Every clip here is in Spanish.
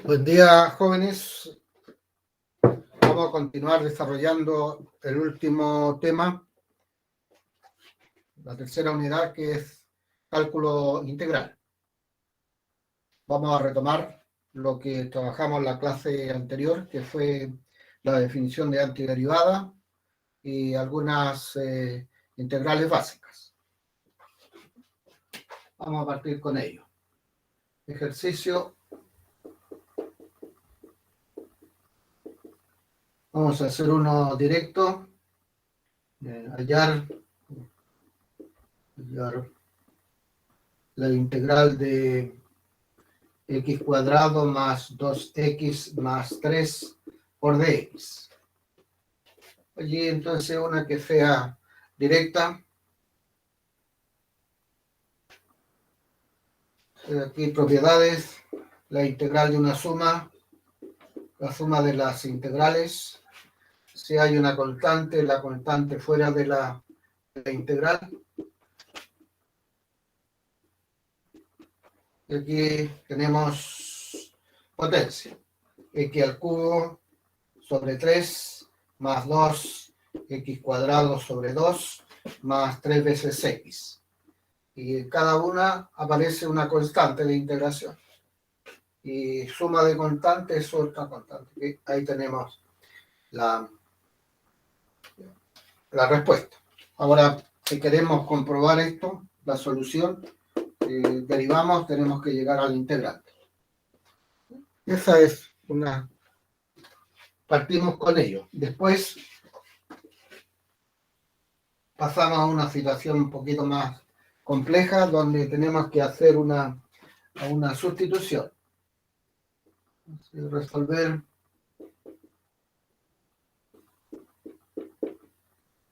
Buen día, jóvenes. Vamos a continuar desarrollando el último tema, la tercera unidad, que es cálculo integral. Vamos a retomar lo que trabajamos en la clase anterior, que fue la definición de antiderivada y algunas integrales básicas. Vamos a partir con ello. Ejercicio. Vamos a hacer uno directo. Hallar la integral de x cuadrado más 2x más 3 por dx. Allí entonces una que sea directa. Aquí propiedades, la integral de una suma, la suma de las integrales. Si hay una constante, la constante fuera de la integral. Y aquí tenemos potencia. X al cubo sobre 3 más 2, x cuadrado sobre 2 más 3 veces x. Y en cada una aparece una constante de integración. Y suma de constantes es otra constante. Ahí tenemos la respuesta. Ahora, si queremos comprobar esto, la solución, derivamos, tenemos que llegar al integrante. Esa es una... Partimos con ello. Después pasamos a una situación un poquito más compleja, donde tenemos que hacer una sustitución. Resolver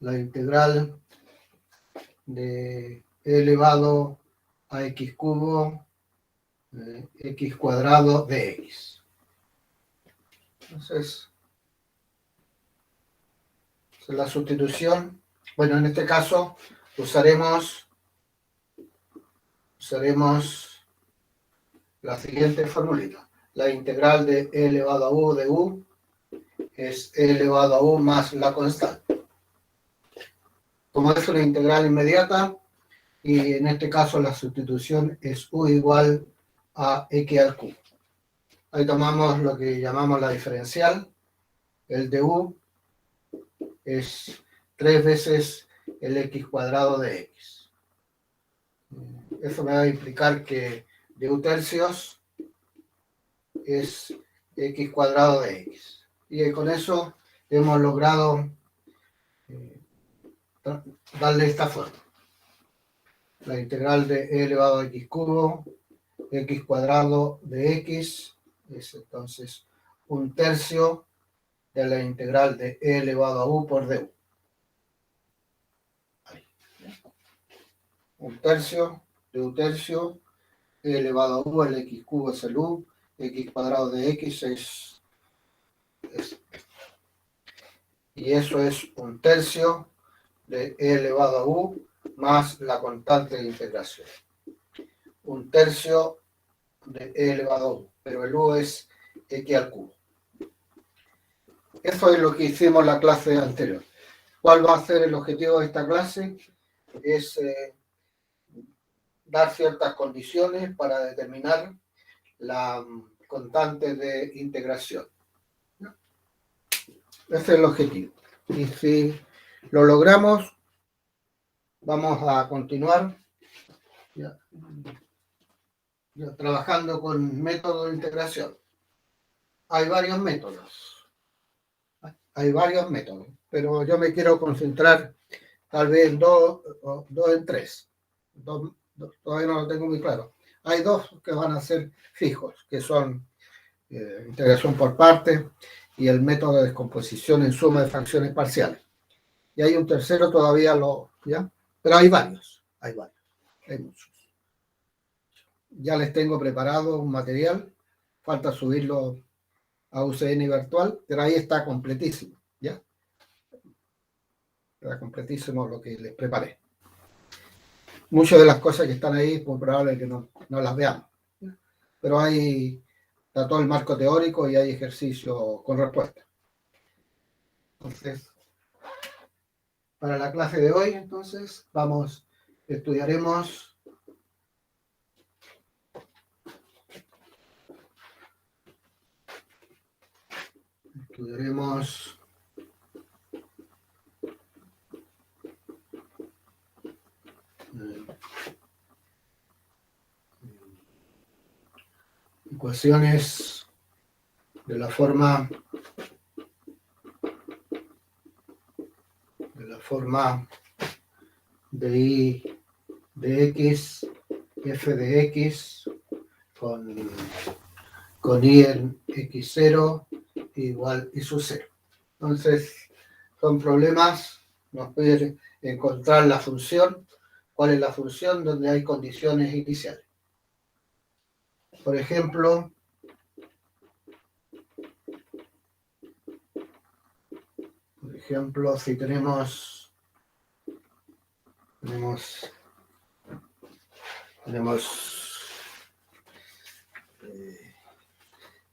la integral de e elevado a x cubo x cuadrado de x. Entonces, la sustitución, bueno, en este caso usaremos la siguiente formulita. La integral de e elevado a u de u es e elevado a u más la constante. Como es una integral inmediata, y en este caso la sustitución es u igual a x al cubo. Ahí tomamos lo que llamamos la diferencial. El de u es 3 veces el x cuadrado de x. Eso me va a implicar que de u tercios es x cuadrado de x. Y con eso hemos logrado darle esta forma. La integral de e elevado a x cubo, x cuadrado de x, es entonces un tercio de la integral de e elevado a u por du. Ahí. Un tercio de u tercio, e elevado a u, el x cubo es el u, x cuadrado de x es y eso es un tercio de e elevado a u más la constante de integración. Un tercio de e elevado a u, pero el u es x al cubo. Eso es lo que hicimos en la clase anterior. ¿Cuál va a ser el objetivo de esta clase? Es dar ciertas condiciones para determinar la constante de integración. Ese es el objetivo. Y si lo logramos, vamos a continuar trabajando con métodos de integración. Hay varios métodos, pero yo me quiero concentrar tal vez en dos en tres. Todavía no lo tengo muy claro. Hay dos que van a ser fijos, que son integración por partes y el método de descomposición en suma de fracciones parciales. Y hay un tercero todavía, ¿ya? Pero hay varios, hay muchos. Ya les tengo preparado un material, falta subirlo a UCN virtual, pero ahí está completísimo, ¿ya? Está completísimo lo que les preparé. Muchas de las cosas que están ahí, pues probable que no las veamos. Pero hay está todo el marco teórico y hay ejercicio con respuesta. Entonces, para la clase de hoy, entonces, estudiaremos ecuaciones de la forma de I de X, f de X, con I en X0 igual I sub 0. Entonces, son problemas, nos piden encontrar la función, cuál es la función donde hay condiciones iniciales. Por ejemplo, si tenemos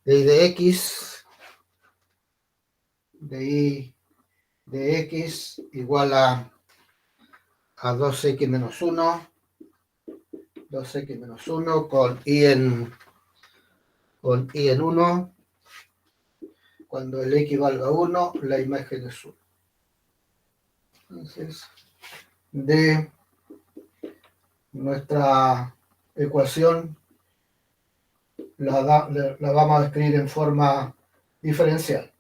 de I de X, de I de X igual a 2x menos 1, 2x menos 1 con I en 1, cuando el X valga 1, la imagen es 1. Entonces, de nuestra ecuación la vamos a escribir en forma diferencial.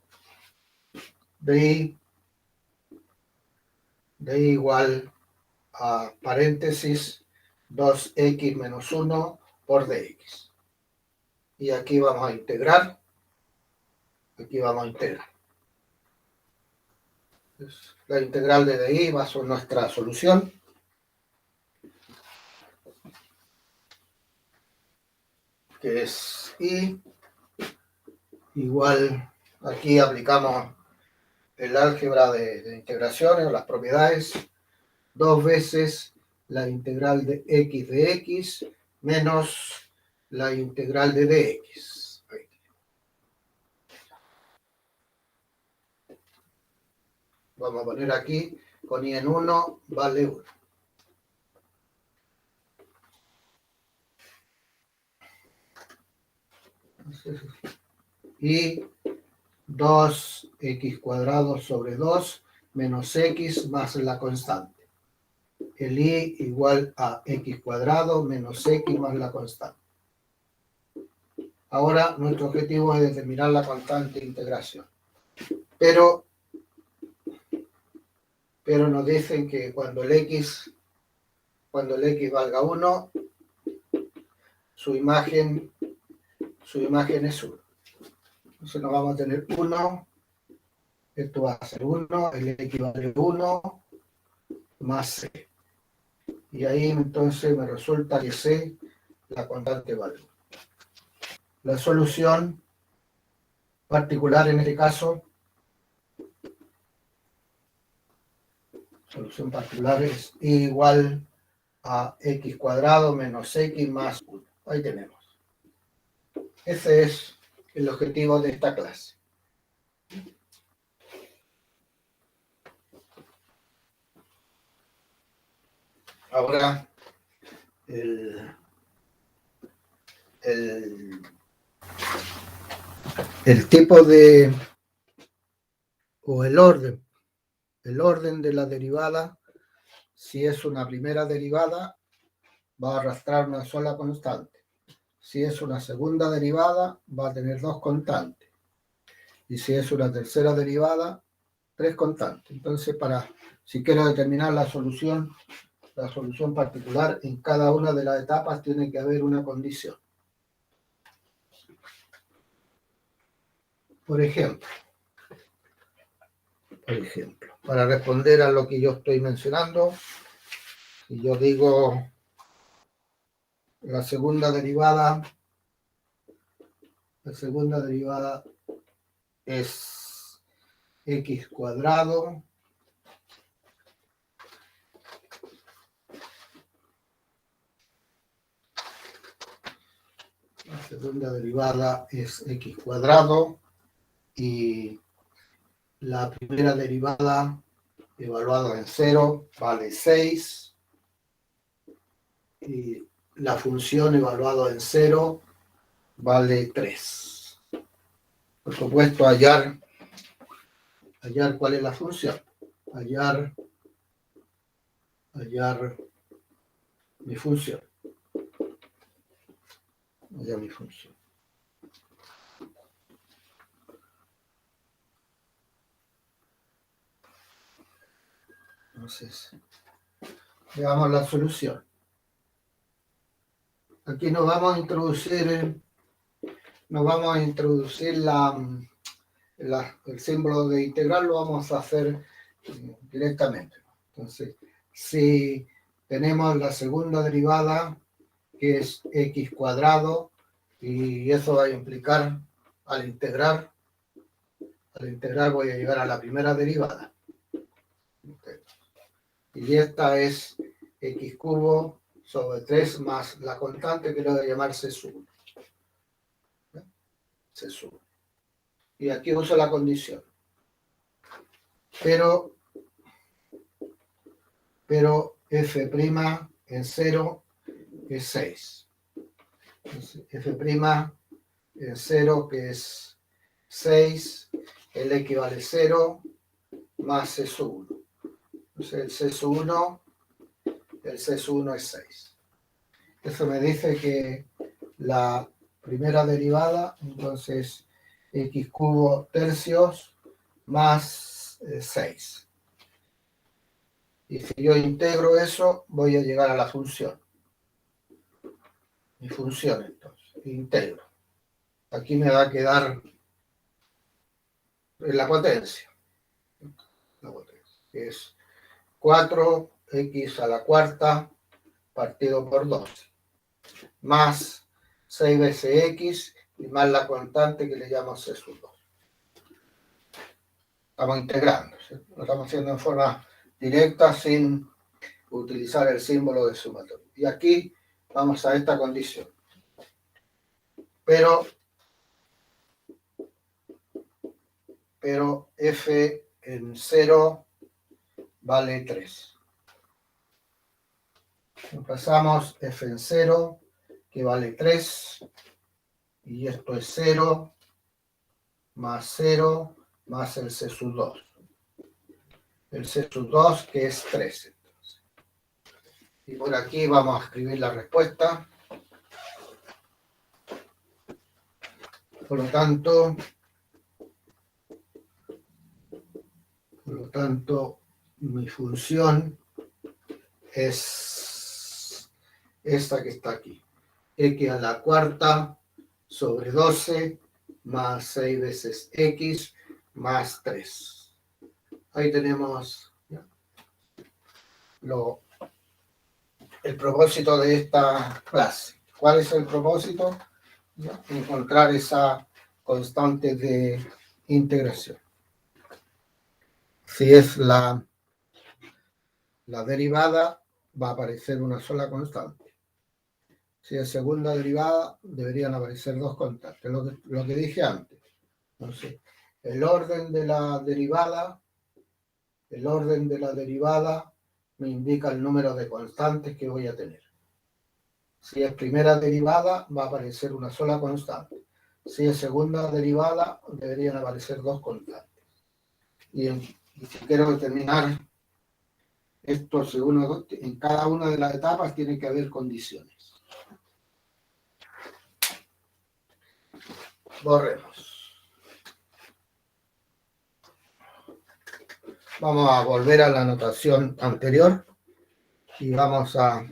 De I igual a paréntesis 2x menos 1 por dx. Y aquí vamos a integrar. Entonces, la integral de dI va a ser nuestra solución. Que es I igual, aquí aplicamos el álgebra de integraciones o las propiedades, 2 veces la integral de x menos la integral de dx. Vamos a poner aquí, con I en 1 vale 1. Entonces, y 2x cuadrado sobre 2 menos x más la constante. El I igual a x cuadrado menos x más la constante. Ahora nuestro objetivo es determinar la constante de integración. Pero nos dicen que cuando el x valga 1, su imagen es 1. Entonces nos vamos a tener 1, esto va a ser 1, el x vale 1 más c. Y ahí entonces me resulta que c, la constante vale 1. La solución particular en este caso, es igual a x cuadrado menos x más 1. Ahí tenemos. Ese es el objetivo de esta clase. Ahora, el tipo de, o el orden de la derivada, si es una primera derivada, va a arrastrar una sola constante. Si es una segunda derivada, va a tener 2 constantes. Y si es una tercera derivada, 3 constantes. Entonces, si quiero determinar la solución particular, en cada una de las etapas tiene que haber una condición. Por ejemplo, para responder a lo que yo estoy mencionando, si yo digo la segunda derivada es x cuadrado segunda derivada es x cuadrado y la primera derivada evaluada en 0 vale 6 y la función evaluada en 0 vale 3. Por supuesto, hallar cuál es la función. Hallar mi función. Hallar mi función. Entonces, veamos la solución. Aquí nos vamos a introducir el símbolo de integral, lo vamos a hacer directamente. Entonces, si tenemos la segunda derivada, que es x cuadrado, y eso va a implicar al integrar voy a llegar a la primera derivada. Y esta es x cubo sobre 3 más la constante que lo voy a llamar C sub. C sub. Y aquí uso la condición. Pero f' en 0 es 6. Entonces, f' en 0 que es 6, el x vale 0 más C sub 1. Entonces el C sub 1 es 6. Eso me dice que la primera derivada, entonces x cubo tercios más 6. Y si yo integro eso, voy a llegar a la función. Mi función, entonces, integro. Aquí me va a quedar la potencia. Que es 4x a la cuarta partido por 12. Más 6 veces x y más la constante que le llamo C sub 2. Estamos integrando, ¿sí? Lo estamos haciendo en forma directa sin utilizar el símbolo de sumatoria. Y aquí vamos a esta condición. Pero f en 0 vale 3. Pasamos f en 0, que vale 3, y esto es 0 más el C sub 2. El C sub 2 que es 3. Entonces. Y por aquí vamos a escribir la respuesta. Por lo tanto, mi función es esta que está aquí. X a la cuarta sobre 12 más 6 veces x más 3. Ahí tenemos el propósito de esta clase. ¿Cuál es el propósito? Encontrar esa constante de integración. Si es la derivada, va a aparecer una sola constante. Si es segunda derivada, deberían aparecer dos constantes, lo que dije antes. Entonces, el orden de la derivada me indica el número de constantes que voy a tener. Si es primera derivada, va a aparecer una sola constante. Si es segunda derivada, deberían aparecer dos constantes. Y si quiero determinar esto, en cada una de las etapas tiene que haber condiciones. Borremos. Vamos a volver a la notación anterior y vamos a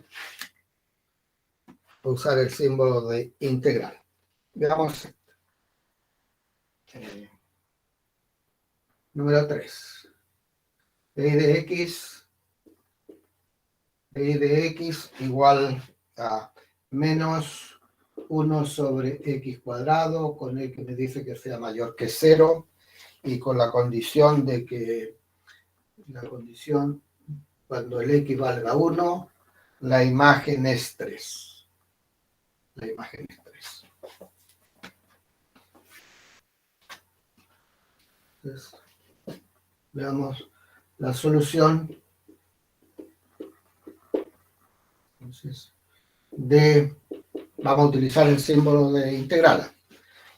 usar el símbolo de integral. Veamos. Número 3. Y de x igual a menos 1 sobre x cuadrado, con el que me dice que sea mayor que 0, y con la condición de que cuando el x valga 1, la imagen es 3. La imagen es 3. Entonces, veamos la solución. Entonces, vamos a utilizar el símbolo de integral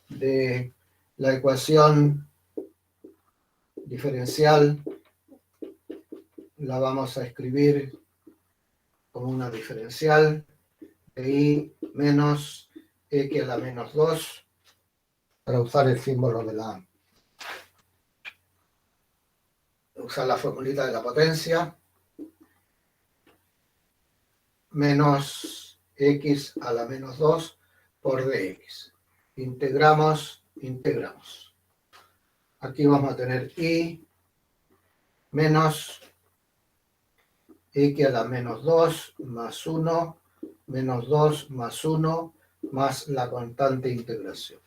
de la ecuación diferencial. La vamos a escribir como una diferencial de y menos x a la menos 2 para usar el símbolo de usar la formulita de la potencia, menos x a la menos 2 por dx. Integramos. Aquí vamos a tener y menos x a la menos 2 más 1, menos 2 más 1, más la constante integración.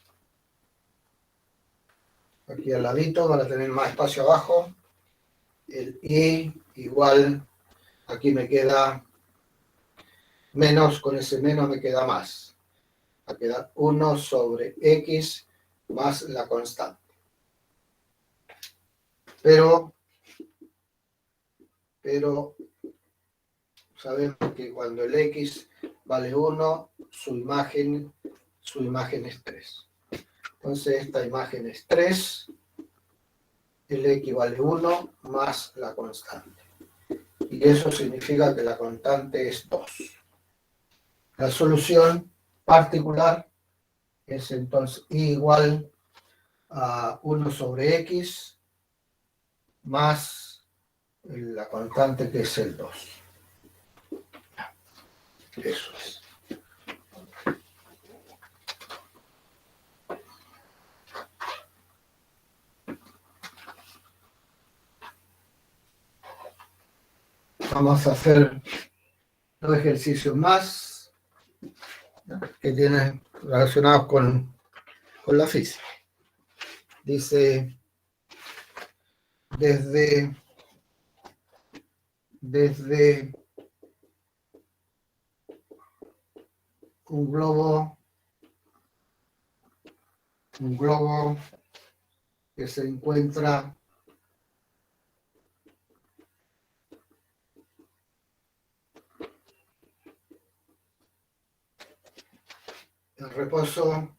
Aquí al ladito van a tener más espacio abajo. El y igual, aquí me queda menos, con ese menos me queda más. Va a quedar 1 sobre x más la constante. Pero sabemos que cuando el x vale 1, su imagen es 3. Entonces esta imagen es 3, el x vale 1 más la constante. Y eso significa que la constante es 2. La solución particular es entonces y igual a 1 sobre x más la constante que es el 2. Eso es. Vamos a hacer 2 ejercicios más que tienen relacionados con la física. Dice, desde un globo que se encuentra en reposo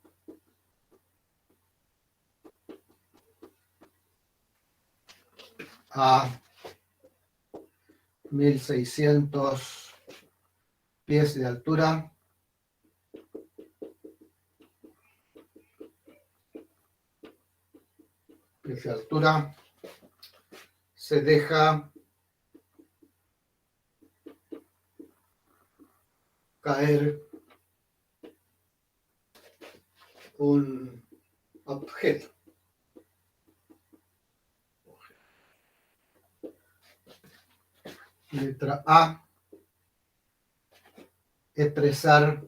a 1600 pies de altura. De altura, se deja caer un objeto. Letra A, expresar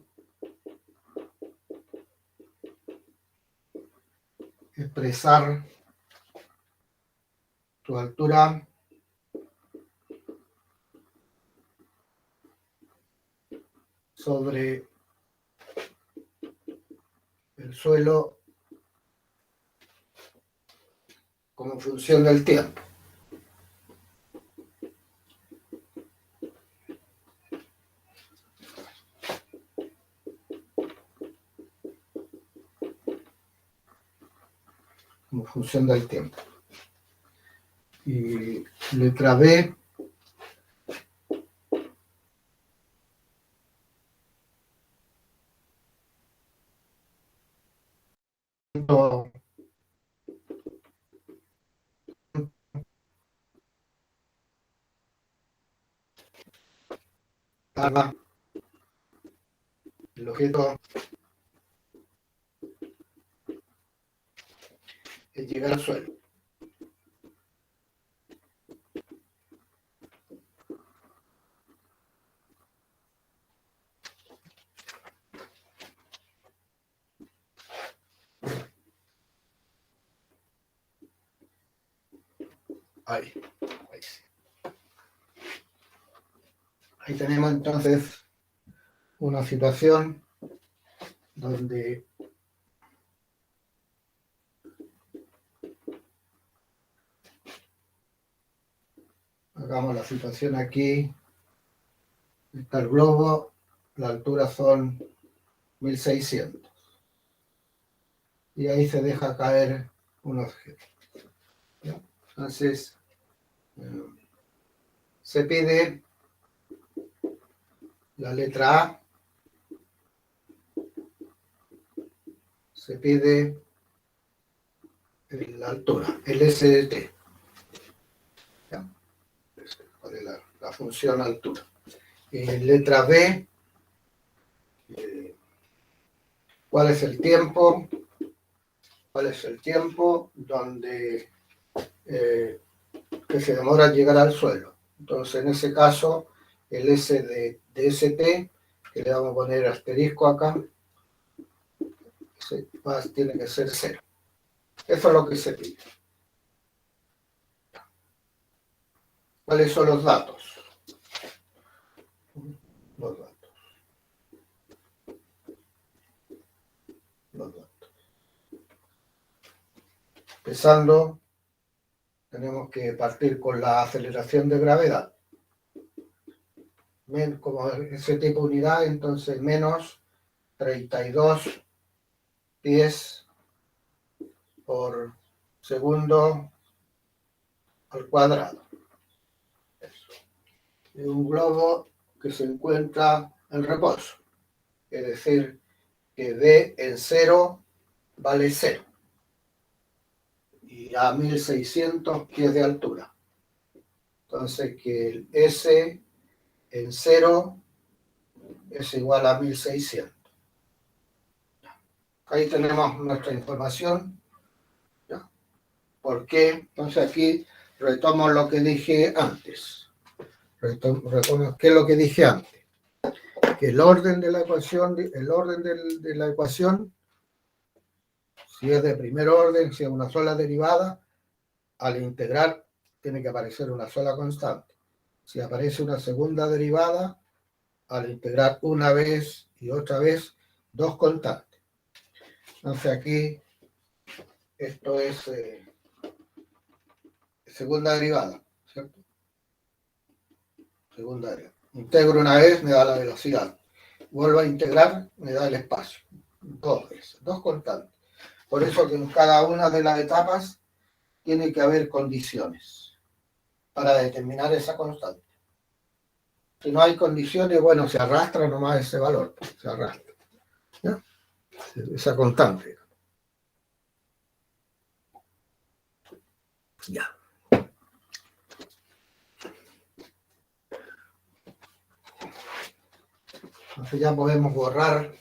su altura sobre el suelo como función del tiempo. Como función del tiempo. Y letra B, el objeto es llegar al suelo. Ahí sí. Ahí tenemos entonces una situación donde hagamos la situación aquí. Está el globo, la altura son 1600. Y ahí se deja caer un objeto. ¿Ya? Entonces, se pide la letra A, se pide la altura, el SDT. ¿Ya? ¿Cuál es la función altura? Letra B, ¿cuál es el tiempo? ¿Cuál es el tiempo donde que se demora en llegar al suelo? Entonces, en ese caso, el S de ST, que le vamos a poner asterisco acá, tiene que ser 0. Eso es lo que se pide. ¿Cuáles son los datos? Los datos. Empezando, tenemos que partir con la aceleración de gravedad. Como ese tipo de unidad, entonces menos 32 pies por segundo al cuadrado. Eso. Es un globo que se encuentra en reposo. Es decir, que D en 0 vale 0. Y a 1600 pies de altura. Entonces que el S en 0 es igual a 1600. Ahí tenemos nuestra información. ¿Ya? ¿Por qué? Entonces aquí retomo lo que dije antes. Retomo qué es lo que dije antes. Que el orden de la ecuación, de la ecuación, si es de primer orden, si es una sola derivada, al integrar tiene que aparecer una sola constante. Si aparece una segunda derivada, al integrar una vez y otra vez, dos constantes. Entonces aquí, esto es segunda derivada, ¿cierto? Segunda derivada. Integro una vez, me da la velocidad. Vuelvo a integrar, me da el espacio. Dos veces, dos constantes. Por eso que en cada una de las etapas tiene que haber condiciones para determinar esa constante. Si no hay condiciones, bueno, se arrastra nomás ese valor, se arrastra. ¿Ya? Esa constante. Ya. Entonces ya podemos borrar,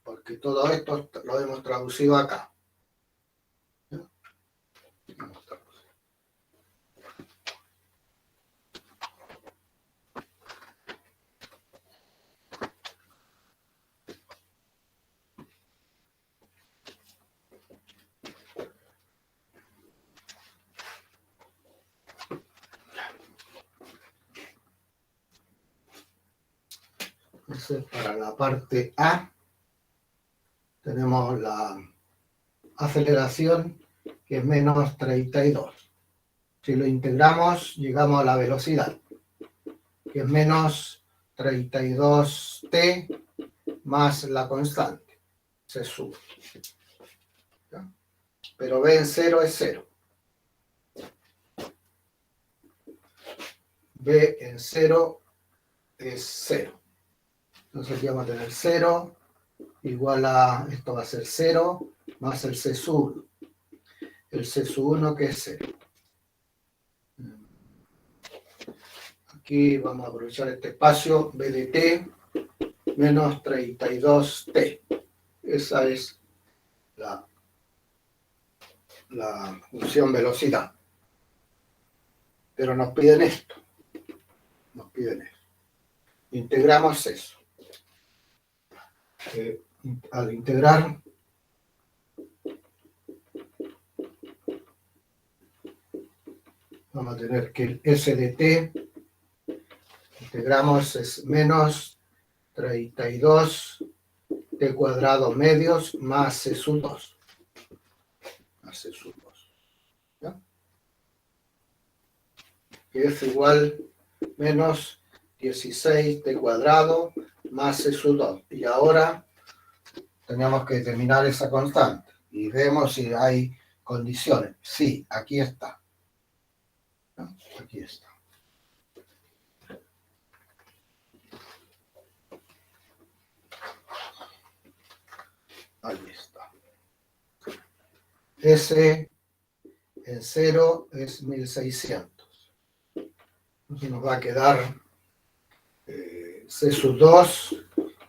porque todo esto lo hemos traducido acá. ¿Ya? Entonces, para la parte A, tenemos la aceleración, que es menos 32. Si lo integramos, llegamos a la velocidad, que es menos 32t más la constante. Se sube. ¿Ya? Pero B en 0 es 0. B en 0 es 0. Entonces aquí vamos a tener 0 igual a, esto va a ser 0 más el C sub 1. El C sub 1 que es 0. Aquí vamos a aprovechar este espacio, B de t menos 32t. Esa es la función velocidad. Pero nos piden esto. Nos piden esto. Integramos eso. Al integrar, vamos a tener que el S de t, integramos, es menos 32 t cuadrado medios más C sub 2. Más C sub 2. ¿Ya? que es igual menos 16t cuadrado más c sub 2. Y ahora tenemos que determinar esa constante. Y vemos si hay condiciones. Sí, aquí está. ¿No? Aquí está. Ahí está. S en 0 es 1600. Entonces nos va a quedar C sub 2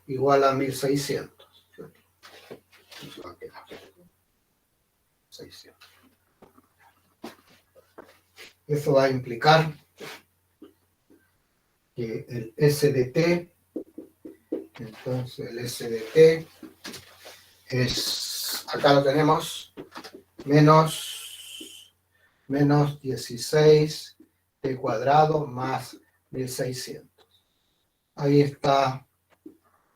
igual a 1600. Nos va a quedar 600. Eso va a implicar que el S de t, entonces el S de t es, acá lo tenemos, menos 16 t cuadrado más 1600. Ahí está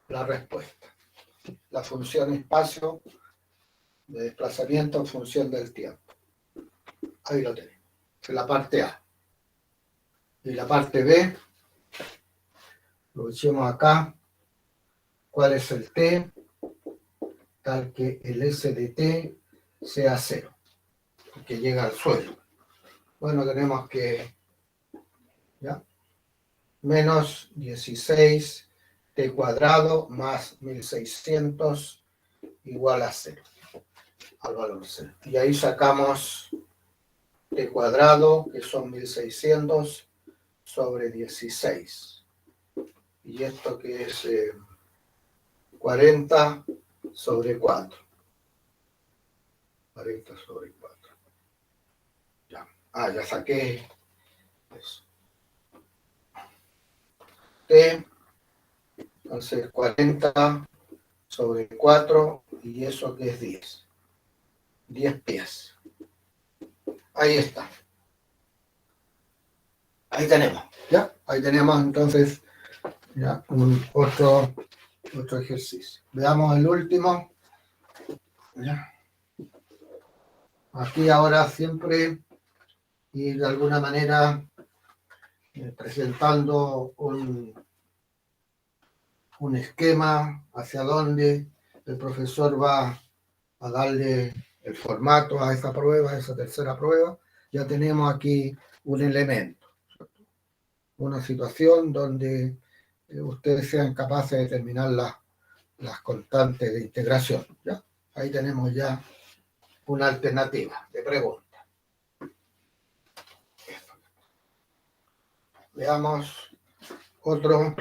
la respuesta. La función espacio de desplazamiento en función del tiempo. Ahí lo tenemos. Es la parte A. Y la parte B, lo hicimos acá. ¿Cuál es el t? Tal que el S de t sea 0, que llega al suelo. Bueno, tenemos que, ¿ya? Menos 16 t cuadrado más 1600 igual a 0, al valor 0. Y ahí sacamos t cuadrado, que son 1600, sobre 16. Y esto que es 40 sobre 4. 40 sobre 4. Ya. Ya saqué eso. T, entonces 40 sobre 4, y eso que es 10. 10 pies. Ahí está. Ahí tenemos, ¿ya? Ahí tenemos entonces ya otro ejercicio. Veamos el último. ¿Ya? Aquí ahora siempre y de alguna manera presentando un esquema hacia donde el profesor va a darle el formato a esa prueba, a esa tercera prueba. Ya tenemos aquí un elemento, una situación donde ustedes sean capaces de determinar las constantes de integración. ¿Ya? Ahí tenemos ya una alternativa de pregunta. Veamos otro.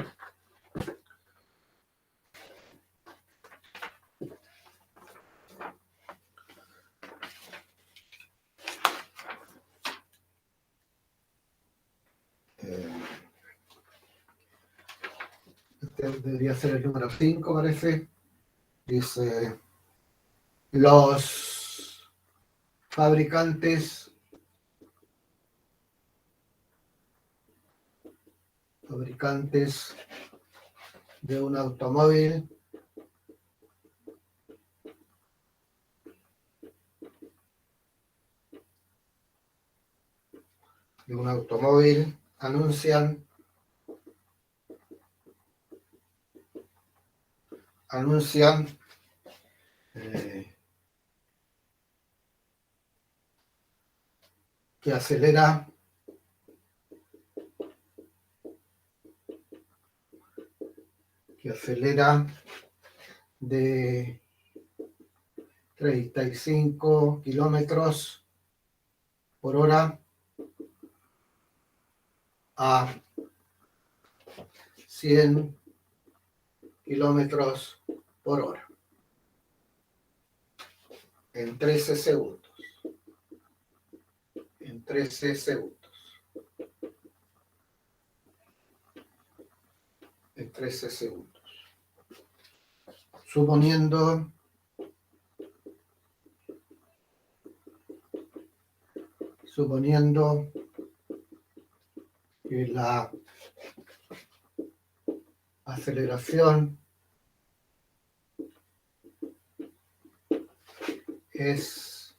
Este debería ser el número 5, parece. Dice, los fabricantes de un automóvil anuncian que acelera de 35 kilómetros por hora a 100 kilómetros por hora en 13 segundos. En 13 segundos. En 13 segundos. Suponiendo que la aceleración es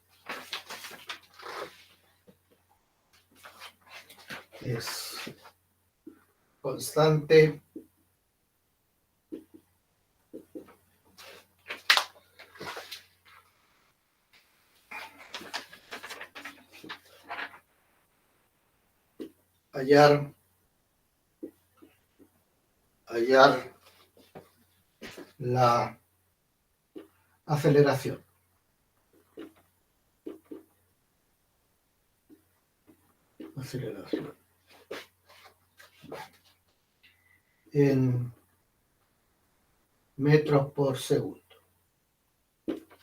es constante hallar la aceleración. En metros por segundo.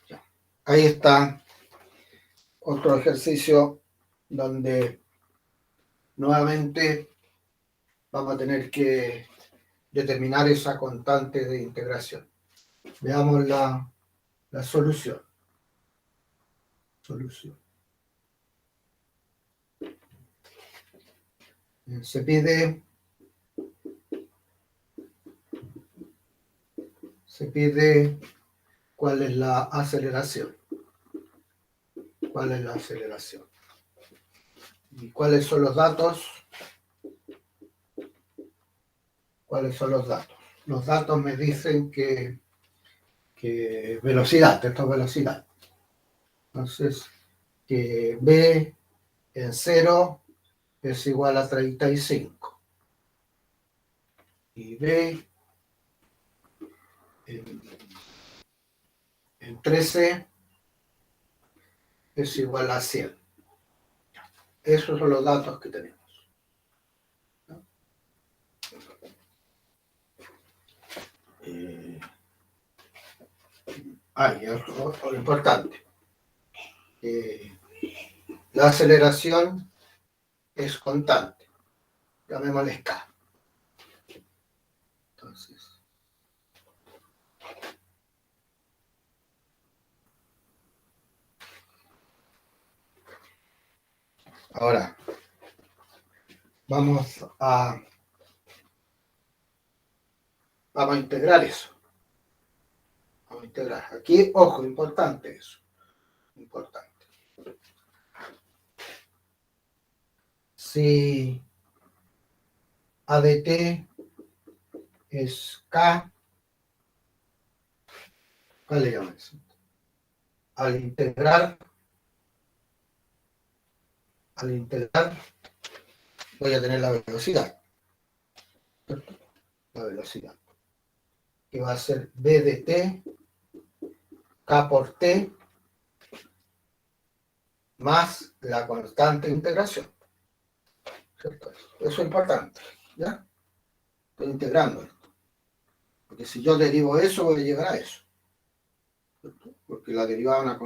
Ya. Ahí está otro ejercicio donde nuevamente vamos a tener que determinar esa constante de integración. Veamos la solución. Se pide cuál es la aceleración. ¿Y cuáles son los datos? Los datos me dicen que velocidad, esto es velocidad. Entonces, que B en 0 es igual a 35. Y B en 13 es igual a 100. Esos son los datos que tenemos. Y lo importante. La aceleración es constante. Llamémosle K. Entonces, ahora vamos a integrar eso. Aquí, ojo, importante eso. Importante. Si A de t es K, ¿cuál le llaman eso? Al integrar, voy a tener la velocidad. La velocidad. Que va a ser B de t, K por t, más la constante de integración. ¿Cierto? Eso es importante. ¿Ya? Estoy integrando esto. Porque si yo derivo eso, voy a llegar a eso. ¿Cierto? Porque la derivada de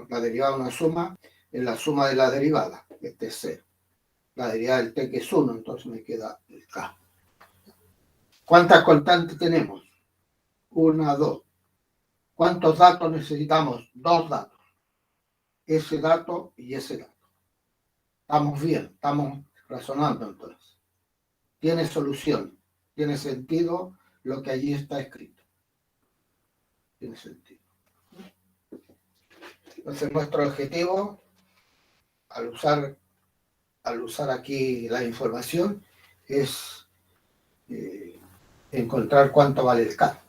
una suma es la suma de la derivada. Este es 0. La derivada del t que es 1, entonces me queda el K. ¿Cuántas constantes tenemos? 1, 2. ¿Cuántos datos necesitamos? 2 datos. Ese dato y ese dato. Estamos bien, estamos razonando entonces. Tiene solución, tiene sentido lo que allí está escrito. Tiene sentido. Entonces nuestro objetivo, al usar aquí la información, es encontrar cuánto vale el K.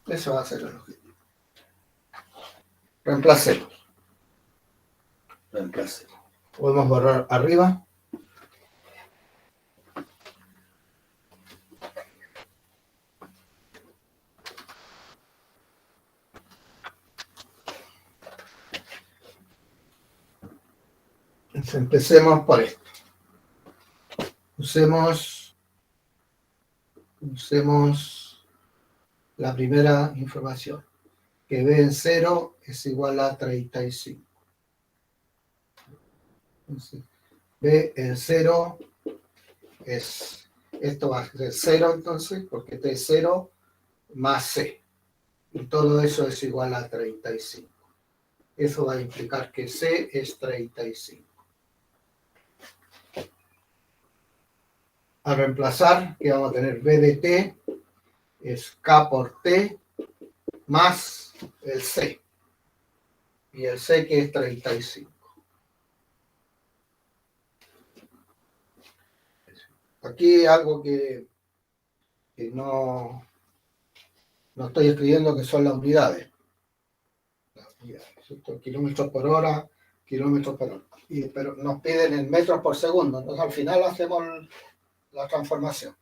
Ese va a ser el objetivo. Reemplacemos. Podemos borrar arriba. Entonces, empecemos por esto. Usemos la primera información, que B en 0 es igual a 35. Entonces, B en 0 esto va a ser 0 entonces, porque T es 0 más C. Y todo eso es igual a 35. Eso va a implicar que C es 35. Al reemplazar, que vamos a tener B de T es K por T más el C. Y el C que es 35. aquí algo que no estoy escribiendo, que son las unidades. Kilómetros por hora, kilómetros por hora. Pero nos piden en metros por segundo, entonces al final hacemos la transformación.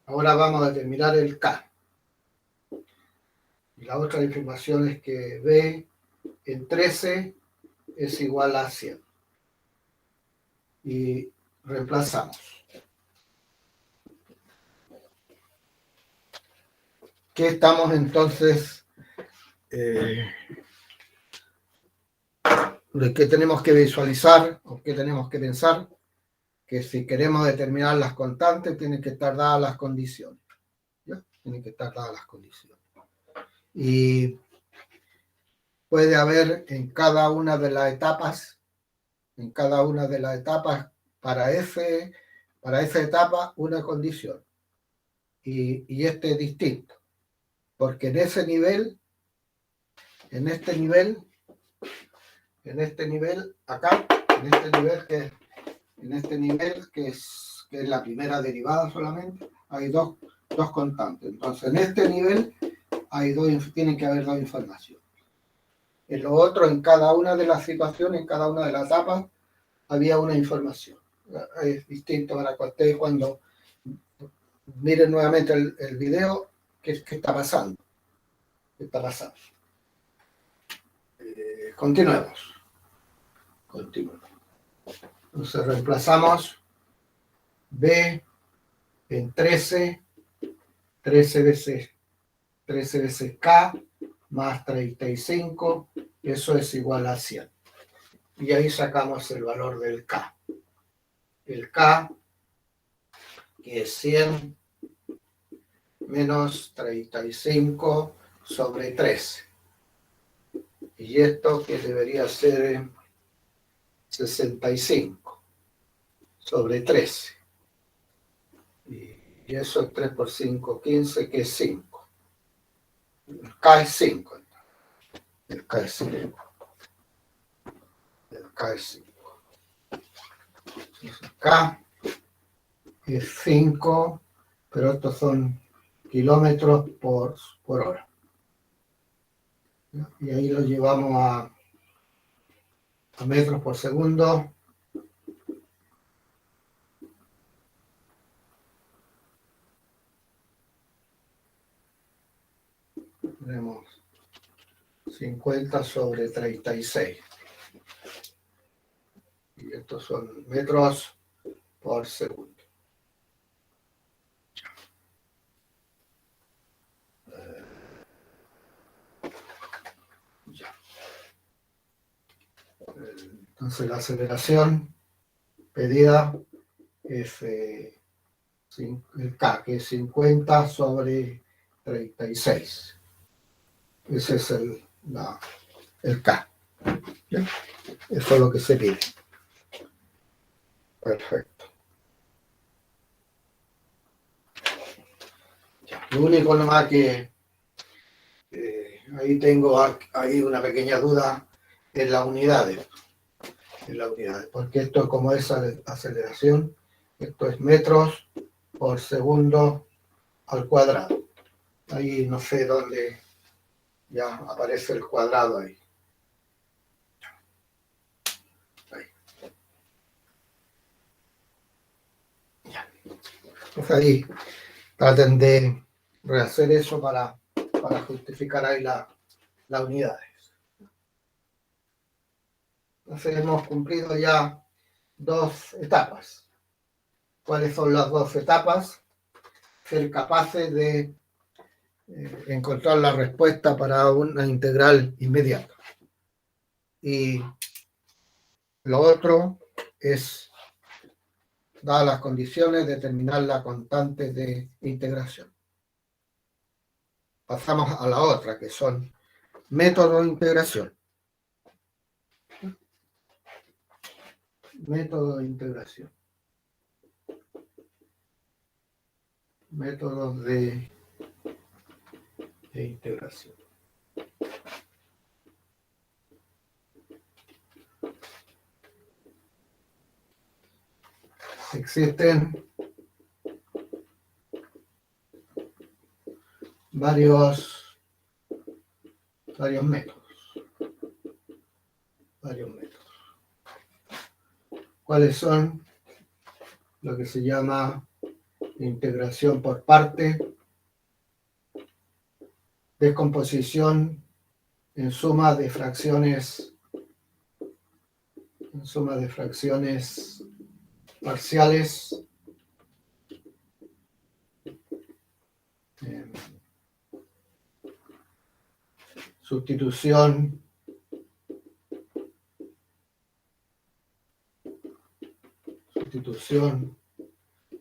Ahora vamos a determinar el K. Y la otra información es que B en 13 es igual a 100. Y reemplazamos. ¿Qué estamos entonces? ¿De qué tenemos que visualizar o qué tenemos que pensar? Que si queremos determinar las constantes, tienen que estar dadas las condiciones. ¿Ya? Tienen que estar dadas las condiciones. Y puede haber en cada una de las etapas, para esa etapa una condición. Y este es distinto, porque en este nivel acá, en este nivel que es la primera derivada solamente, hay dos constantes. Entonces, en este nivel tienen que haber dos informaciones. En lo otro, en cada una de las situaciones, en cada una de las etapas, había una información. Es distinto para que ustedes cuando miren nuevamente el video, ¿qué está pasando? ¿Qué está pasando? Continuemos. Entonces reemplazamos B en 13 veces K más 35, eso es igual a 100. Y ahí sacamos el valor del K. El K, que es 100 menos 35 sobre 13. Y esto que debería ser 65 sobre 13. Y eso es 3 por 5, 15, que es 5. El K es 5. El K es 5. El K es 5. Entonces, K es 5, pero estos son kilómetros por hora. Y ahí lo llevamos a metros por segundo. Tenemos 50 sobre 36. Y estos son metros por segundo. Entonces la aceleración pedida es el K, que es 50 sobre 36. Ese es el K. ¿Bien? Eso es lo que se pide. Perfecto. Lo único nomás que ahí tengo una pequeña duda en las unidades. Porque esto, como es aceleración, esto es metros por segundo al cuadrado. Ahí no sé dónde ya aparece el cuadrado ahí. Entonces ahí traten de rehacer eso para justificar ahí las unidades. Entonces hemos cumplido ya 2 etapas. ¿Cuáles son las 2 etapas? Ser capaces de encontrar la respuesta para una integral inmediata. Y lo otro es, dadas las condiciones, determinar la constante de integración. Pasamos a la otra, que son métodos de integración. Métodos de integración. Métodos de integración. existen varios métodos. ¿Cuáles son? Lo que se llama integración por parte, descomposición en suma de fracciones parciales, sustitución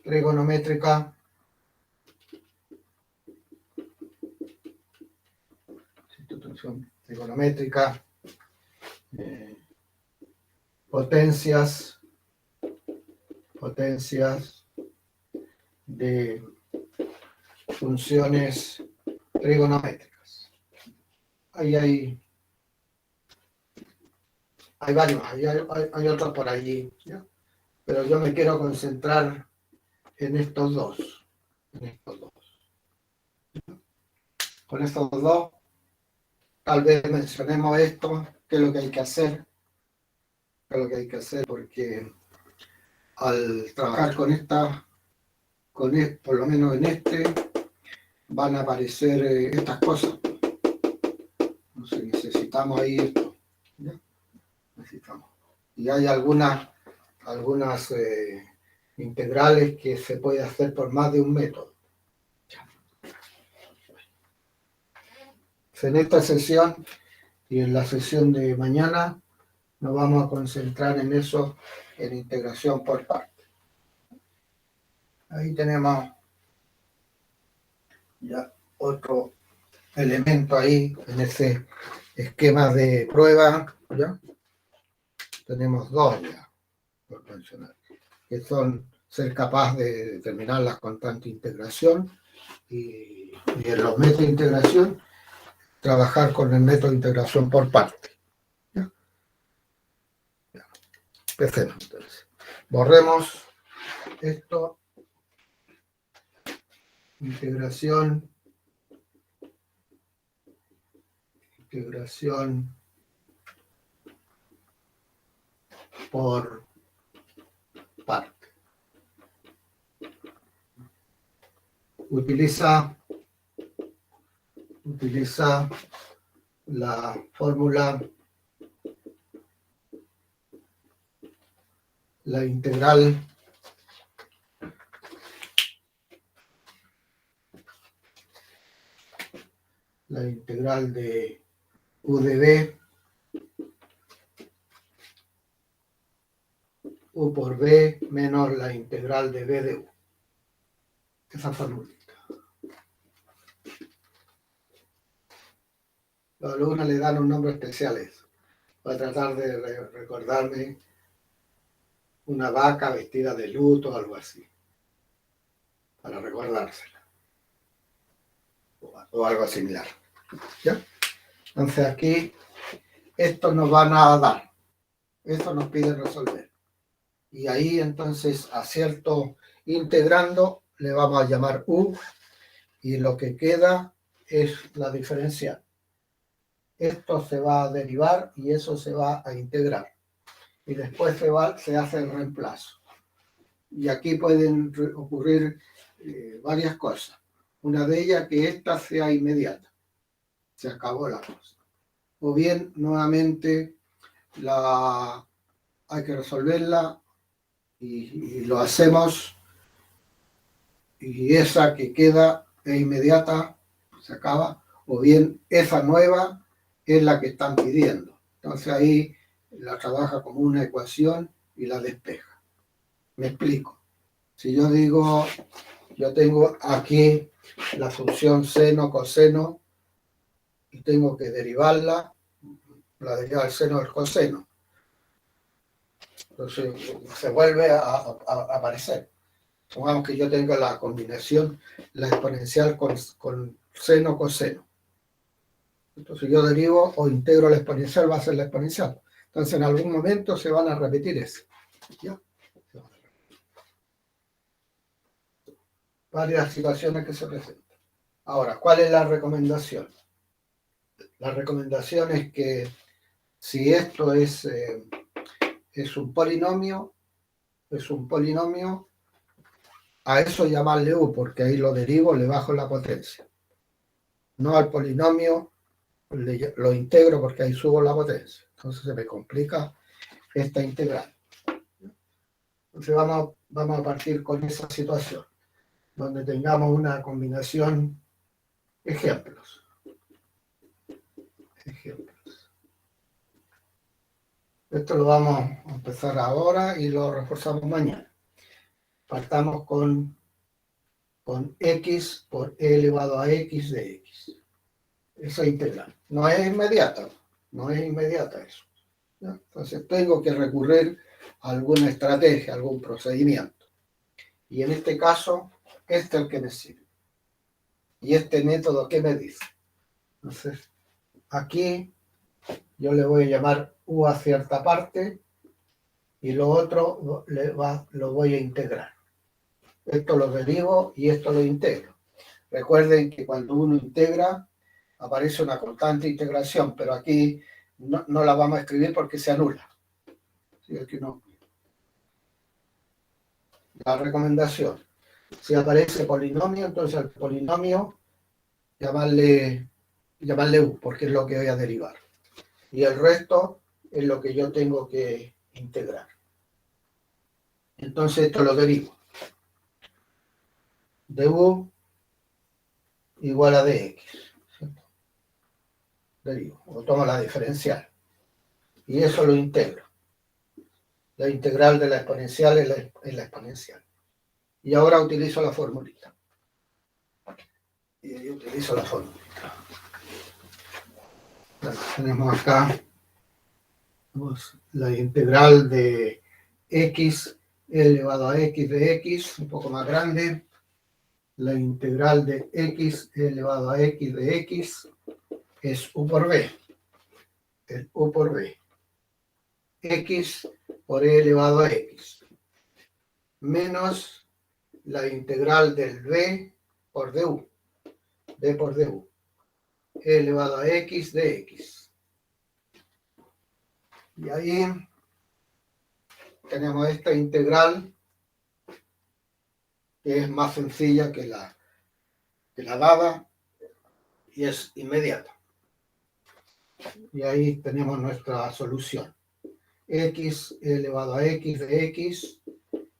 trigonométrica, potencias de funciones trigonométricas. Ahí hay varios, hay otros por allí, ¿ya? Pero yo me quiero concentrar en estos dos. Con estos dos, tal vez mencionemos esto, qué es lo que hay que hacer, porque al trabajar por lo menos en van a aparecer estas cosas. Entonces necesitamos ahí esto, ¿ya? Necesitamos. Y hay algunas integrales que se puede hacer por más de un método. En esta sesión y en la sesión de mañana nos vamos a concentrar en eso, en integración por parte. Ahí tenemos ya otro elemento ahí en ese esquema de prueba, ¿ya? Tenemos dos ya por mencionar, que son ser capaz de determinar las constantes de integración y en los métodos de integración trabajar con el método de integración por parte. ¿Ya? Empecemos entonces. Borremos esto. Integración por parte. Utiliza la fórmula, la integral de u de b, u por b menos la integral de b de u. Esa formulita. Los alumnos le dan un nombre especial a eso. Voy a tratar de recordarme una vaca vestida de luto o algo así, para recordársela. O algo similar. ¿Ya? Entonces aquí, esto nos van a dar. Esto nos pide resolver. Y ahí entonces a cierto integrando le vamos a llamar u, y lo que queda es la diferencial. Esto se va a derivar y eso se va a integrar. Y después se hace el reemplazo. Y aquí pueden ocurrir varias cosas. Una de ellas que esta sea inmediata. Se acabó la cosa. O bien, nuevamente, hay que resolverla y lo hacemos y esa que queda es inmediata, se acaba. O bien, esa nueva es la que están pidiendo. Entonces ahí la trabaja como una ecuación y la despeja. Me explico. Si yo digo, yo tengo aquí la función seno, coseno, y tengo que derivarla, la deriva del seno del coseno. Entonces se vuelve a aparecer. Supongamos que yo tengo la combinación, la exponencial con seno, coseno. Entonces yo derivo o integro la exponencial, va a ser la exponencial. Entonces en algún momento se van a repetir eso. ¿Ya? varias situaciones que se presentan. Ahora, ¿cuál es la recomendación? La recomendación es que si esto es un polinomio, a eso llamarle u, porque ahí lo derivo, le bajo la potencia. No al polinomio lo integro porque ahí subo la potencia. Entonces se me complica esta integral. Entonces vamos a partir con esa situación, donde tengamos una combinación. Ejemplos. Esto lo vamos a empezar ahora y lo reforzamos mañana. Partamos con x por e elevado a x de x. Esa integral. No es inmediata eso. ¿Ya? Entonces tengo que recurrir a alguna estrategia, algún procedimiento. Y en este caso, este es el que me sirve. Y este método, ¿qué me dice? Entonces, aquí yo le voy a llamar u a cierta parte y lo otro lo voy a integrar. Esto lo derivo y esto lo integro. Recuerden que cuando uno integra, aparece una constante integración, pero aquí no la vamos a escribir porque se anula. ¿Sí? Aquí no. La recomendación. Si aparece polinomio, entonces al polinomio llamarle u, porque es lo que voy a derivar. Y el resto es lo que yo tengo que integrar. Entonces esto lo derivo. Du igual a dx. Derivo, o tomo la diferencial. Y eso lo integro. La integral de la exponencial es la exponencial. Y ahora utilizo la formulita. Y utilizo la formulita. Bueno, tenemos acá la integral de x elevado a x de x, un poco más grande. La integral de x elevado a x de x es u por b. El u por b. X por e elevado a x. Menos la integral del b por du. B por du. E elevado a x de x. Y ahí tenemos esta integral que es más sencilla que la dada y es inmediata. Y ahí tenemos nuestra solución. X elevado a x de x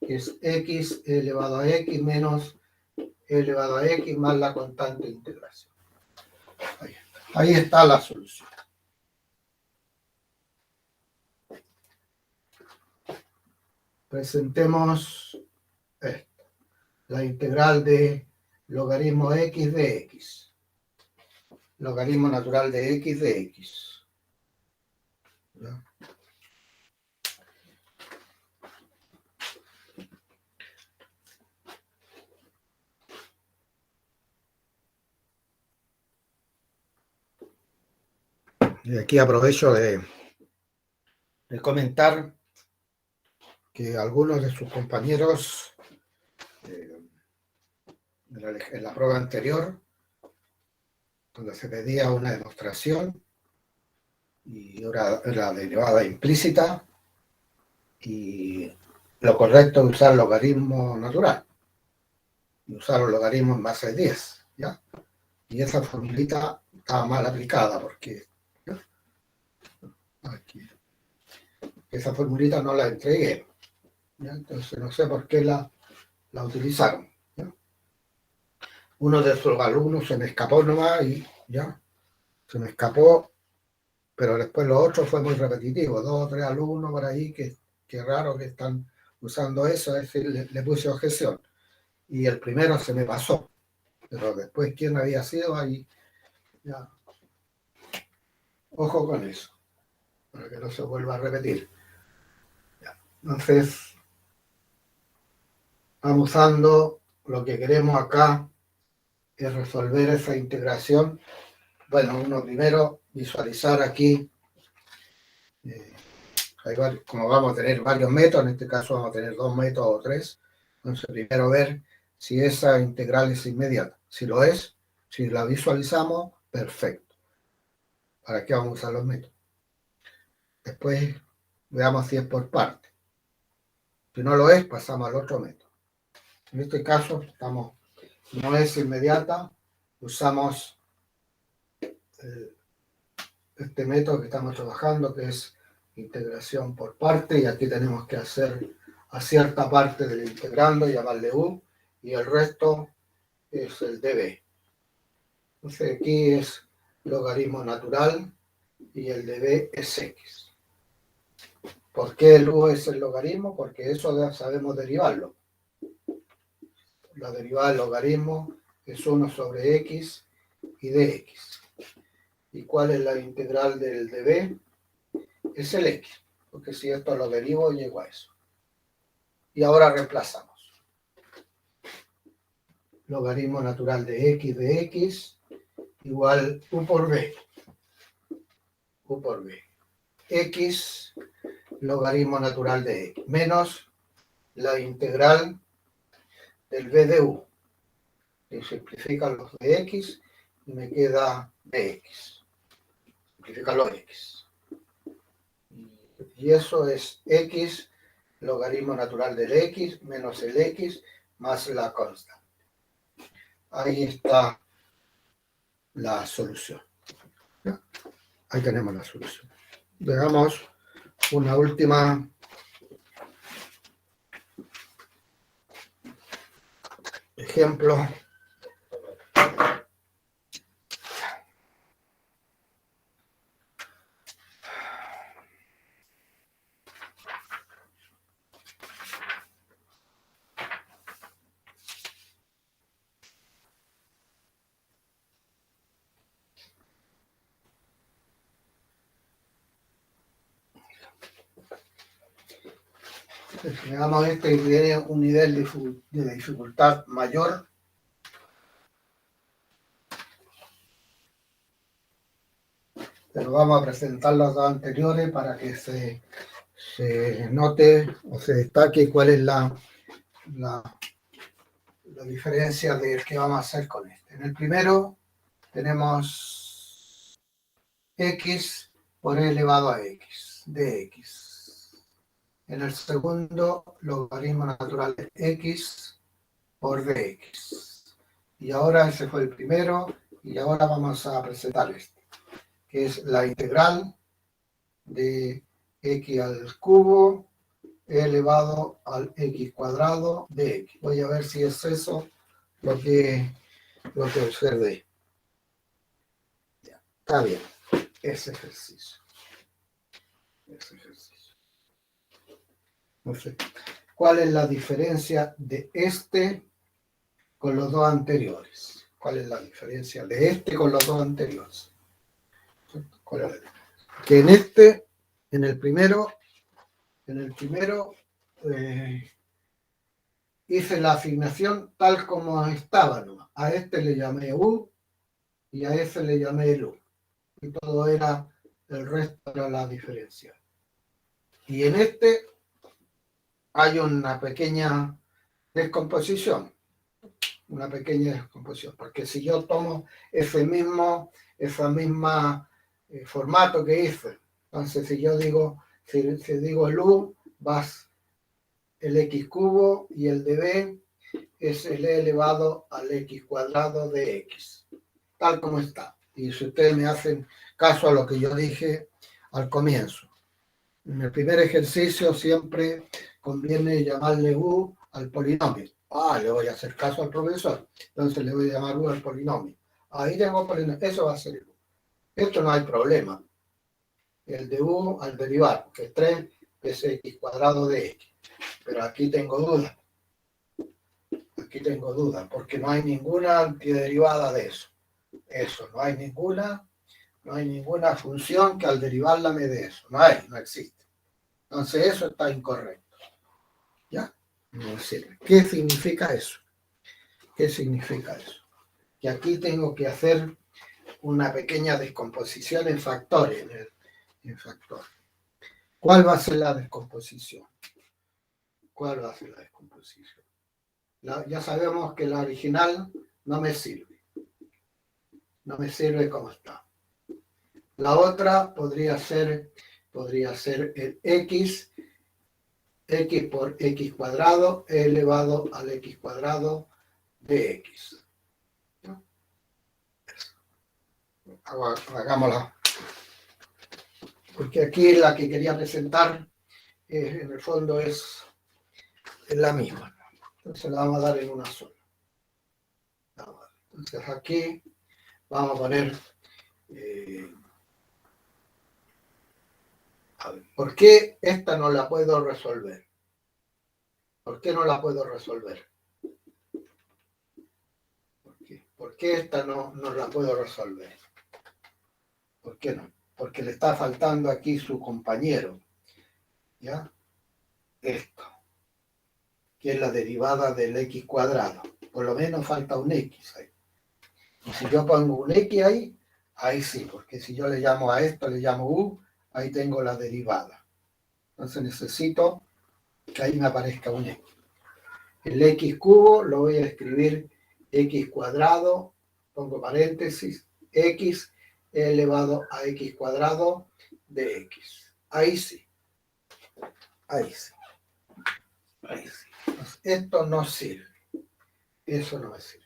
es x elevado a x menos elevado a x más la constante de integración. Ahí está la solución. Presentemos esto. La integral de logaritmo x de x. Logaritmo natural de x de x. ¿Ya? Y aquí aprovecho de comentar que algunos de sus compañeros en la prueba anterior, donde se pedía una demostración y era derivada implícita, y lo correcto es usar logaritmo natural y usar los logaritmos en base de 10, ¿ya? Y esa formulita estaba mal aplicada porque aquí, esa formulita no la entregué, ¿ya? Entonces no sé por qué la utilizaron, ¿ya? Uno de sus alumnos se me escapó nomás y ya, se me escapó, pero después lo otro fue muy repetitivo, 2 o 3 alumnos por ahí que raro que están usando eso, es decir, le puse objeción. Y el primero se me pasó, pero después quién había sido ahí, ya. Ojo con eso, para que no se vuelva a repetir. Ya. Entonces, vamos usando lo que queremos acá, es resolver esa integración. Bueno, uno primero visualizar aquí, como vamos a tener varios métodos, en este caso vamos a tener 2 métodos o 3, entonces primero ver si esa integral es inmediata. Si lo es, si la visualizamos, perfecto. ¿Para qué vamos a usar los métodos? Después veamos si es por parte. Si no lo es, pasamos al otro método. En este caso, no es inmediata, usamos este método que estamos trabajando, que es integración por parte, y aquí tenemos que hacer a cierta parte del integrando, llamarle u, y el resto es el db. Entonces aquí es logaritmo natural y el db es x. ¿Por qué el u es el logaritmo? Porque eso ya sabemos derivarlo. La derivada del logaritmo es 1 sobre x y dx. ¿Y cuál es la integral del db? Es el x, porque si esto lo derivo, llego a eso. Y ahora reemplazamos. Logaritmo natural de x igual u por b. U por b. X logaritmo natural de x menos la integral del b de u. Y simplifican los de x y me queda dx. Simplifican los x. Y eso es x logaritmo natural del x menos el x más la constante. Ahí está la solución. ¿Ya? Ahí tenemos la solución. Veamos una última ejemplo. Veamos este que tiene un nivel de dificultad mayor. Pero vamos a presentar los dos anteriores para que se note o se destaque cuál es la diferencia de qué vamos a hacer con este. En el primero tenemos x por e elevado a x, dx. En el segundo, logaritmo natural de x por dx. Y ahora ese fue el primero, y ahora vamos a presentar este, que es la integral de x al cubo elevado al x cuadrado de x. Voy a ver si es eso lo que observé. Ya, está bien, ese ejercicio. Entonces, ¿cuál es la diferencia de este con los dos anteriores? ¿Cuál es la diferencia de este con los dos anteriores? ¿Cuál es la diferencia? Que en este, en el primero, hice la asignación tal como estaba, ¿no? A este le llamé U y a ese le llamé el U. Y todo era, el resto era la diferencia. Y en este hay una pequeña descomposición. Porque si yo tomo ese misma formato que hice, entonces si yo digo, si digo el U, vas el x cubo y el db es el e elevado al x cuadrado de x, tal como está. Y si ustedes me hacen caso a lo que yo dije al comienzo, en el primer ejercicio siempre conviene llamarle u al polinomio. Le voy a hacer caso al profesor, entonces le voy a llamar u al polinomio. Ahí tengo polinomio, eso va a ser el u. Esto no hay problema. El de u al derivar, que es 3, es x cuadrado de x. Pero aquí tengo duda. Porque no hay ninguna antiderivada de eso. No hay ninguna función que al derivarla me dé eso. No existe. Entonces eso está incorrecto. ¿Ya? No sirve. ¿Qué significa eso? Que aquí tengo que hacer una pequeña descomposición en factores. ¿Cuál va a ser la descomposición? Ya sabemos que la original no me sirve. No me sirve como está. La otra podría ser el x por x cuadrado elevado al x cuadrado de x. ¿No? Hagámosla. Porque aquí la que quería presentar, en el fondo, es la misma. Entonces la vamos a dar en una sola. Entonces aquí vamos a poner... a ver, ¿por qué esta no la puedo resolver? ¿Por qué no la puedo resolver? ¿Por qué esta no la puedo resolver? ¿Por qué no? Porque le está faltando aquí su compañero. ¿Ya? Esto, que es la derivada del x cuadrado. Por lo menos falta un x ahí. Y si yo pongo un x ahí sí, porque si yo le llamo a esto, le llamo u, ahí tengo la derivada. Entonces necesito que ahí me aparezca un x. El x cubo lo voy a escribir x cuadrado, pongo paréntesis, x elevado a x cuadrado de x. Ahí sí. Ahí sí. Ahí sí. Entonces, esto no sirve. Eso no me sirve.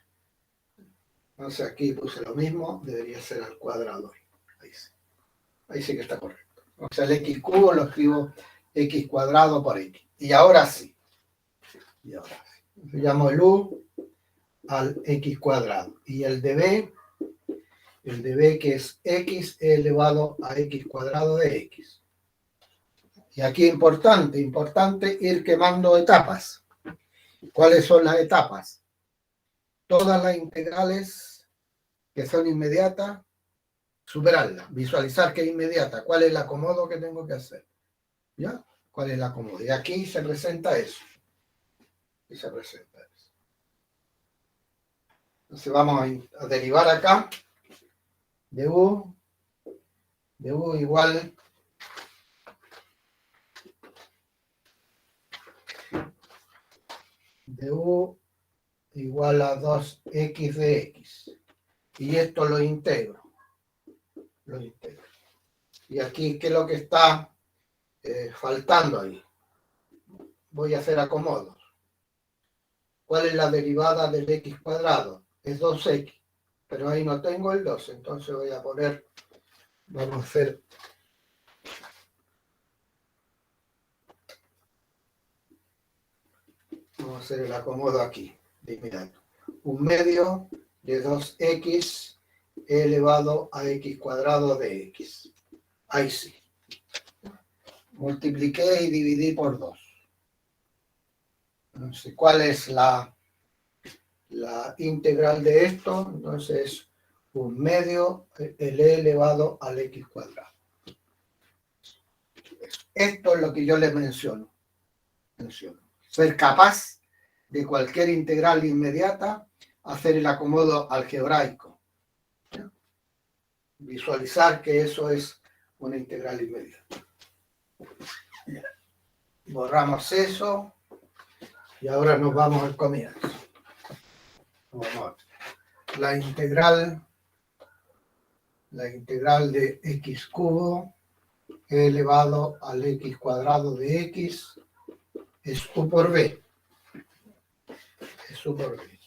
Entonces aquí puse lo mismo, debería ser al cuadrado. Ahí sí. Ahí sí que está correcto. O sea, el x cubo lo escribo x cuadrado por x. Y ahora sí. Y ahora sí. Yo llamo el u al x cuadrado. Y el de b que es x elevado a x cuadrado de x. Y aquí importante ir quemando etapas. ¿Cuáles son las etapas? Todas las integrales que son inmediatas, superarlas, visualizar que es inmediata. ¿Cuál es el acomodo que tengo que hacer? ¿Ya? ¿Cuál es el acomodo? Y aquí se presenta eso. Y se presenta eso. Entonces vamos a derivar acá de u igual de u igual a 2x de x. Y esto lo integro. Y aquí, ¿qué es lo que está faltando ahí? Voy a hacer acomodos. ¿Cuál es la derivada del x cuadrado? Es 2x. Pero ahí no tengo el 2, entonces voy a poner, vamos a hacer el acomodo aquí, de inmediato. 1/2 de 2x elevado a x cuadrado de x. Ahí sí. Multipliqué y dividí por 2. Entonces, ¿cuál es la integral de esto? Entonces, 1/2 el e elevado al x cuadrado. Esto es lo que yo les menciono. Ser capaz de cualquier integral inmediata, hacer el acomodo algebraico. ¿Ya? Visualizar que eso es una integral inmediata. ¿Ya? Borramos eso y ahora nos vamos al comienzo. La integral de x cubo elevado al x cuadrado de x es u por b. Es u por b.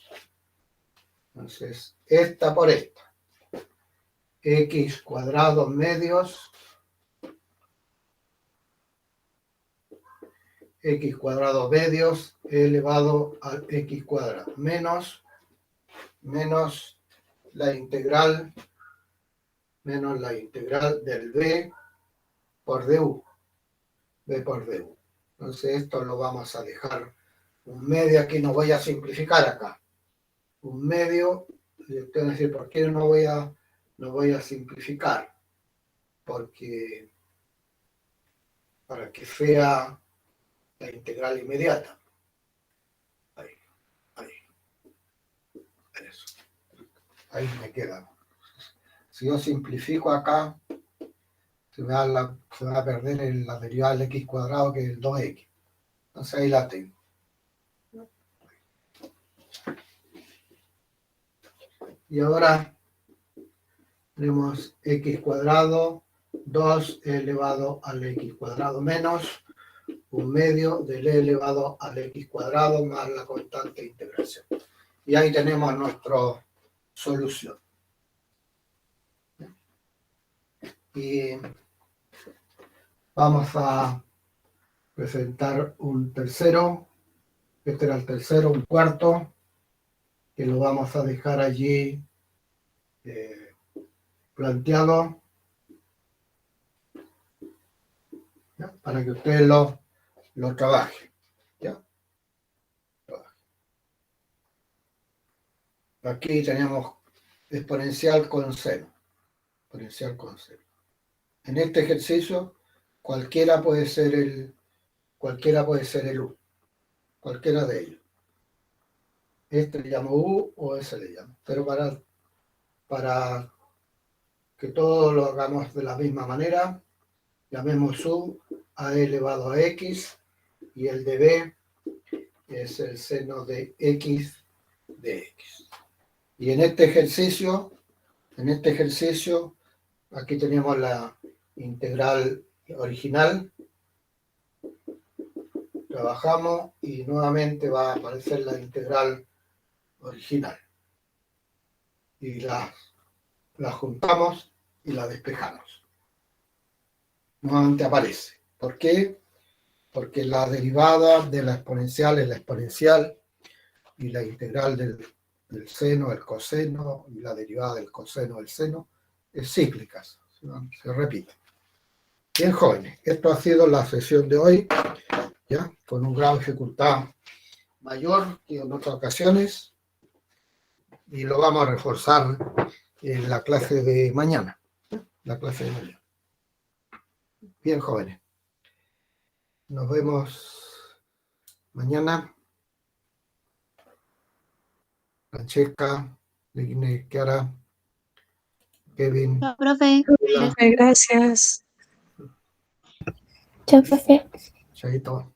Entonces, esta por esta. X cuadrado medios x cuadrado medios elevado al x cuadrado menos la integral del b por du. B por du. Entonces esto lo vamos a dejar 1/2 aquí, no voy a simplificar acá. 1/2, y ustedes van a decir, ¿por qué no voy a simplificar? Porque para que sea la integral inmediata. Ahí. Eso. Ahí me queda. Si yo simplifico acá, se va a perder la derivada del x cuadrado, que es el 2x. Entonces ahí la tengo. Y ahora tenemos x cuadrado 2 elevado al x cuadrado menos 1/2 del e elevado al x cuadrado más la constante de integración. Y ahí tenemos nuestra solución. Y vamos a presentar un tercero. Este era el tercero, un cuarto, que lo vamos a dejar allí planteado, ¿ya? Para que ustedes lo trabajen. ¿Ya? Aquí tenemos exponencial con seno. Exponencial con seno. En este ejercicio, cualquiera puede ser el U. Cualquiera de ellos. Este le llamo U o ese le llamo. Pero para que todos lo hagamos de la misma manera, llamemos U a e elevado a x y el de B es el seno de x de x. Y en este ejercicio, aquí tenemos la integral original. Trabajamos y nuevamente va a aparecer la integral original. Y la juntamos y la despejamos. Nuevamente aparece. ¿Por qué? Porque la derivada de la exponencial es la exponencial y la integral del seno, el coseno y la derivada del coseno del seno es cíclica, se repite. Bien, jóvenes, esto ha sido la sesión de hoy, ya con un grado de dificultad mayor que en otras ocasiones, y lo vamos a reforzar en la clase de mañana. Bien, jóvenes, nos vemos mañana. Francesca, Chiara, Kevin. Chao, profe. Gracias. Chao, profe. Chaito.